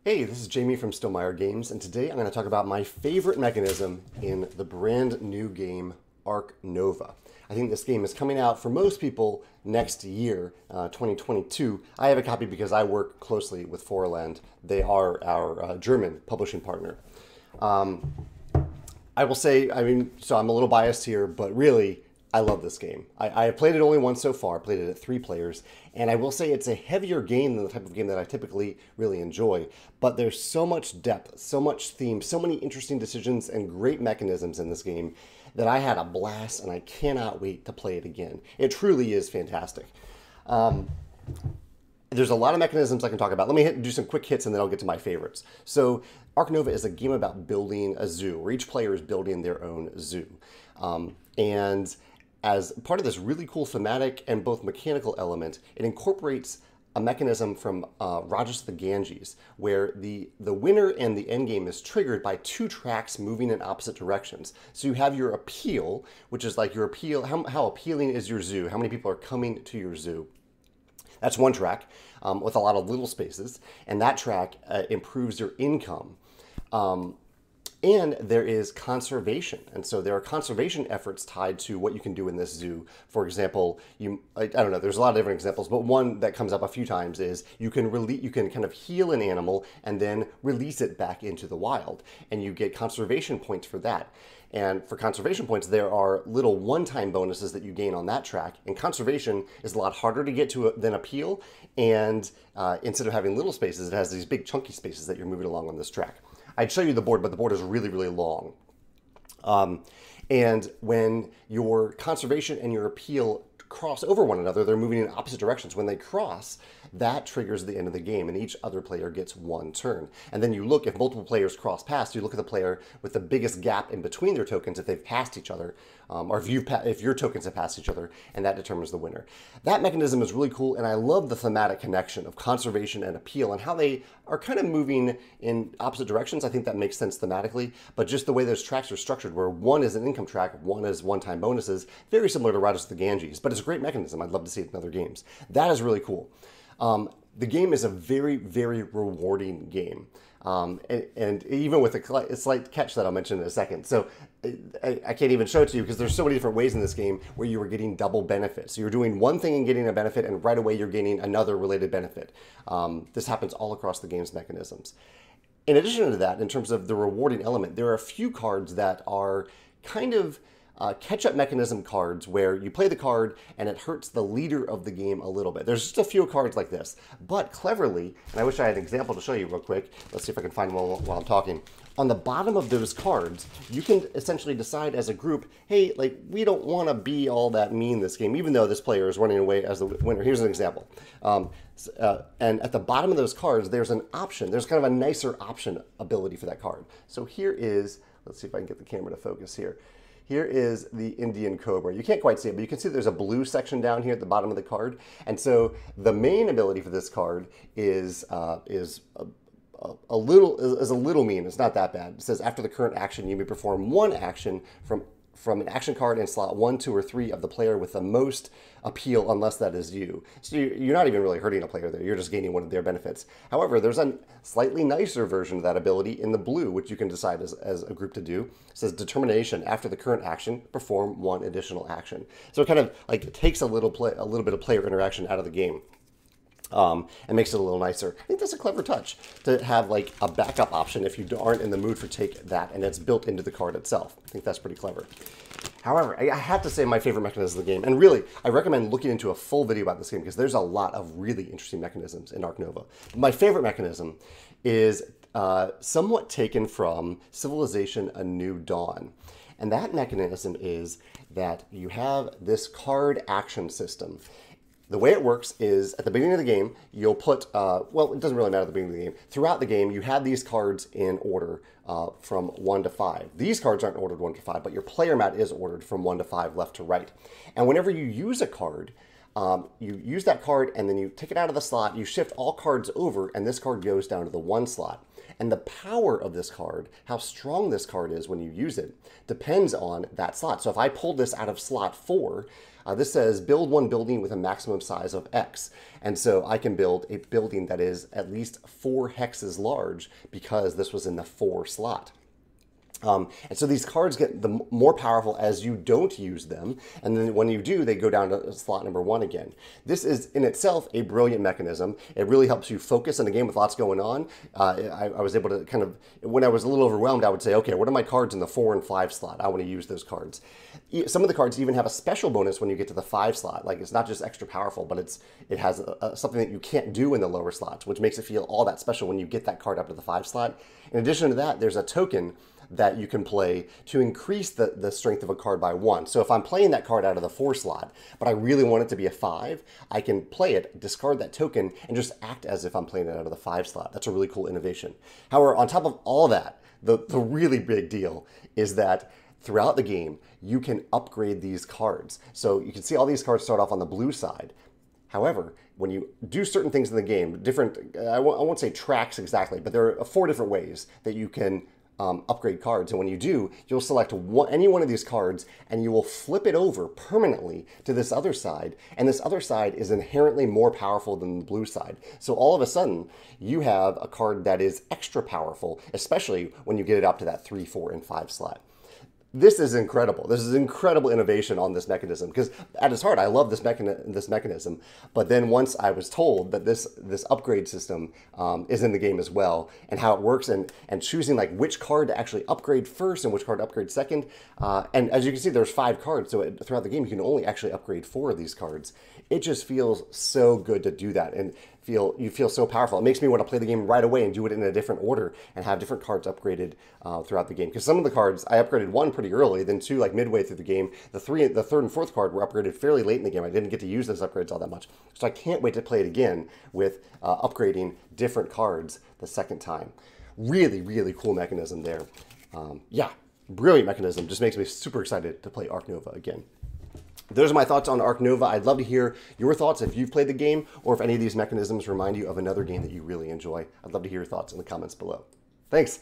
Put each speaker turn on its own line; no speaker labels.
Hey, this is Jamey from Stillmeyer Games, and today I'm going to talk about my favorite mechanism in the brand new game, Ark Nova. I think this game is coming out for most people next year, 2022. I have a copy because I work closely with Forland. They are our German publishing partner. I will say, so I'm a little biased here, but really, I love this game. I have played it only once so far, played it at 3 players, and I will say it's a heavier game than the type of game that I typically really enjoy, but there's so much depth, so much theme, so many interesting decisions and great mechanisms in this game that I had a blast, and I cannot wait to play it again. It truly is fantastic. There's a lot of mechanisms I can talk about. Let me do some quick hits and then I'll get to my favorites. So Ark Nova is a game about building a zoo, where each player is building their own zoo. And as part of this really cool thematic and both mechanical element, it incorporates a mechanism from Rajas the Ganges, where the winner and the end game is triggered by 2 tracks moving in opposite directions. So you have your appeal, which is like your appeal, how appealing is your zoo, how many people are coming to your zoo. That's one track with a lot of little spaces, and that track improves your income. And there is conservation. And so there are conservation efforts tied to what you can do in this zoo. For example, I don't know, there's a lot of different examples, but one that comes up a few times is you can kind of heal an animal and then release it back into the wild. And you get conservation points for that. And for conservation points, there are little one-time bonuses that you gain on that track. And conservation is a lot harder to get to than appeal. And instead of having little spaces, it has these big chunky spaces that you're moving along on this track. I'd show you the board, but the board is really, really long. And when your conservation and your appeal cross over one another, they're moving in opposite directions. When they cross, that triggers the end of the game, and each other player gets 1 turn. And then you look, if multiple players cross past, you look at the player with the biggest gap in between their tokens if they've passed each other, or if your tokens have passed each other, and that determines the winner. That mechanism is really cool, and I love the thematic connection of conservation and appeal, and how they are kind of moving in opposite directions. I think that makes sense thematically, but just the way those tracks are structured, where one is an income track, one is one-time bonuses, very similar to Rajas the Ganges, but it's a great mechanism. I'd love to see it in other games. That is really cool. The game is a very, very rewarding game. And even with a slight catch that I'll mention in a second. So I can't even show it to you because there's so many different ways in this game where you are getting double benefits. So you're doing one thing and getting a benefit, and right away you're gaining another related benefit. This happens all across the game's mechanisms. In addition to that, in terms of the rewarding element, there are a few cards that are kind of catch-up mechanism cards where you play the card and it hurts the leader of the game a little bit. There's just a few cards like this, but cleverly, and I wish I had an example to show you real quick. Let's see if I can find one while I'm talking. On the bottom of those cards, you can essentially decide as a group, hey, like, we don't want to be all that mean this game, even though this player is running away as the winner. Here's an example. And at the bottom of those cards, there's an option. There's kind of a nicer option ability for that card. So here is, let's see if I can get the camera to focus here. Here is the Indian Cobra. You can't quite see it, but you can see there's a blue section down here at the bottom of the card. And so the main ability for this card is a little mean. It's not that bad. It says after the current action, you may perform 1 action from an action card in slot 1, 2, or 3 of the player with the most appeal, unless that is you. So you're not even really hurting a player there. You're just gaining one of their benefits. However, there's a slightly nicer version of that ability in the blue, which you can decide as a group to do. It says determination after the current action, perform 1 additional action. So it kind of like takes a little bit of player interaction out of the game. And makes it a little nicer. I think that's a clever touch to have like a backup option if you aren't in the mood for take that, and it's built into the card itself. I think that's pretty clever. However, I have to say my favorite mechanism of the game, and really, I recommend looking into a full video about this game because there's a lot of really interesting mechanisms in Ark Nova. My favorite mechanism is somewhat taken from Civilization: A New Dawn. And that mechanism is that you have this card action system. The way it works is at the beginning of the game, you'll put, well, it doesn't really matter at the beginning of the game. Throughout the game, you have these cards in order from 1 to 5. These cards aren't ordered 1 to 5, but your player mat is ordered from 1 to 5, left to right. And whenever you use a card, You use that card and then you take it out of the slot, you shift all cards over, and this card goes down to the 1 slot. And the power of this card, how strong this card is when you use it, depends on that slot. So if I pull this out of slot 4, this says build 1 building with a maximum size of X. And so I can build a building that is at least 4 hexes large because this was in the 4 slot. And so these cards get the more powerful as you don't use them, and then when you do, they go down to slot number 1 again. This is in itself a brilliant mechanism. It really helps you focus in a game with lots going on. I was able to kind of, when I was a little overwhelmed, I would say, okay, what are my cards in the 4 and 5 slot? I want to use those cards. Some of the cards even have a special bonus when you get to the 5 slot. Like, it's not just extra powerful, but it has something that you can't do in the lower slots, which makes it feel all that special when you get that card up to the 5 slot. In addition to that, there's a token that you can play to increase the strength of a card by 1. So if I'm playing that card out of the 4 slot, but I really want it to be a 5, I can play it, discard that token, and just act as if I'm playing it out of the 5 slot. That's a really cool innovation. However, on top of all that, the really big deal is that throughout the game, you can upgrade these cards. So you can see all these cards start off on the blue side. However, when you do certain things in the game, different, I won't say tracks exactly, but there are 4 different ways that you can upgrade cards. And when you do, you'll select any one of these cards and you will flip it over permanently to this other side. And this other side is inherently more powerful than the blue side. So all of a sudden, you have a card that is extra powerful, especially when you get it up to that 3, 4, and 5 slot. This is incredible. This is incredible innovation on this mechanism, because at its heart, I love this mechanism. But then once I was told that this upgrade system is in the game as well, and how it works, and choosing like which card to actually upgrade first and which card to upgrade second. And as you can see, there's 5 cards. So throughout the game, you can only actually upgrade 4 of these cards. It just feels so good to do that, and you feel so powerful. It makes me want to play the game right away and do it in a different order and have different cards upgraded throughout the game. Because some of the cards, I upgraded 1 pretty early, then 2 like midway through the game. The 3rd and 4th card were upgraded fairly late in the game. I didn't get to use those upgrades all that much. So I can't wait to play it again with upgrading different cards the second time. Really, really cool mechanism there. Yeah, brilliant mechanism. Just makes me super excited to play Ark Nova again. Those are my thoughts on Ark Nova. I'd love to hear your thoughts if you've played the game, or if any of these mechanisms remind you of another game that you really enjoy. I'd love to hear your thoughts in the comments below. Thanks.